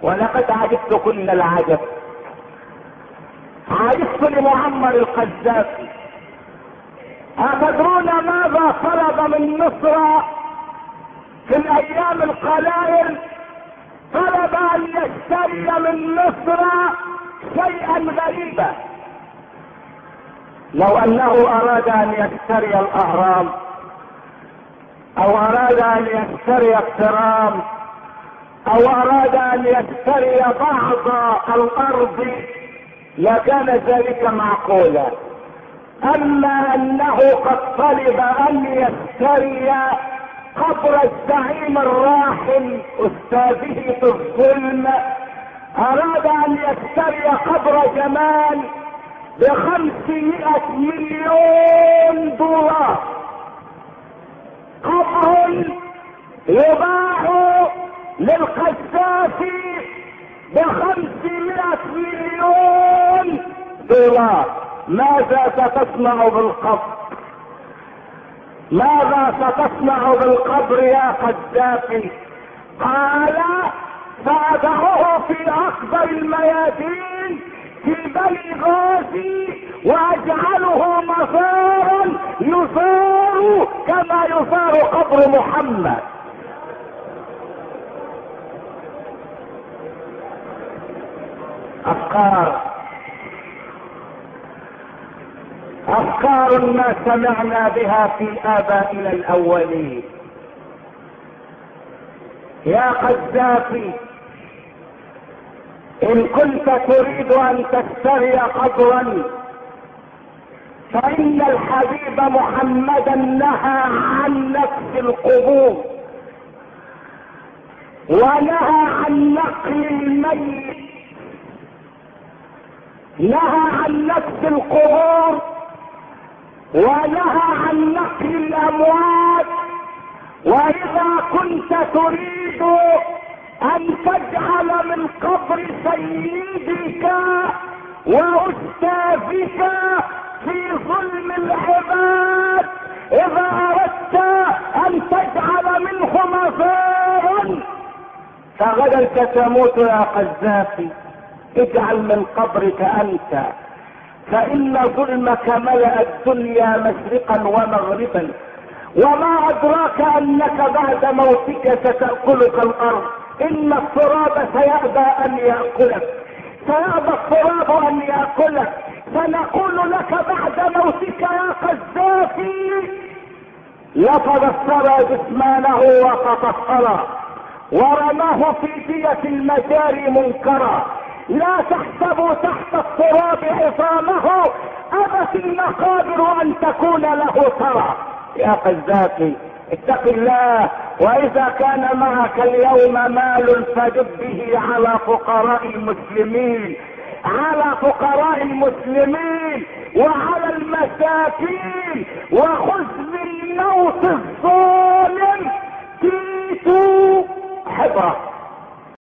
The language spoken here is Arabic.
ولقد عجبت كل العجب، عجبت لمعمر القذافي. أتدرون ماذا طلب من مصر في الأيام القلائل؟ طلب أن يشتري من مصر شيئا غريبا. لو أنه أراد أن يشتري الأهرام أو أراد أن يشتري الترام أو أراد أن يشتري بعض الأرض لكان ذلك معقولا. أما أنه قد طلب أن يشتري قبر الزعيم الراحل أستاذه في الظلم، أراد أن يشتري قبر جمال ب500 مليون دولار. قبر يباع للقذافي ب500 مليون دولار. ماذا ستصنع بالقبر؟ ماذا ستصنع بالقبر يا قذافي؟ قال سأضعه في أكبر الميادين في بني غازي واجعله مزارا يزار كما يزار قبر محمد. أفكار ما سمعنا بها في آبائنا الأولين. يا قذافي، إن كنت تريد أن تشتري قبرا فإن الحبيب محمدا نهى عن نفس القبور ونهى عن نقل الميت، نهى عن نفس القبور ونهى عن نقل الأموات. وإذا كنت تريد أن تجعل من قبر سيدك وأستاذك في ظلم العباد، إذا أردت أن تجعل منه مزارا فغدا ستموت يا قذافي. اجعل من قبرك أنت، فإن ظلمك ملأ الدنيا مشرقا ومغربا، وما أدراك أنك بعد موتك ستأكلك الأرض. إن التراب سيأبى أن يأكلك، سيأبى التراب أن يأكلك. سنقول لك بعد موتك يا قذافي لقد الثرى جسمانه وتطهرا ورماه في دية المجاري منكرا. لا تحسبوا تحت التراب عظامه، أبت المقابر أن تكون له ترى. يا قذافي اتق الله، وإذا كان معك اليوم مال فجد به على فقراء المسلمين، على فقراء المسلمين وعلى المساكين، وخذ من موت الظالم تيتو حبره.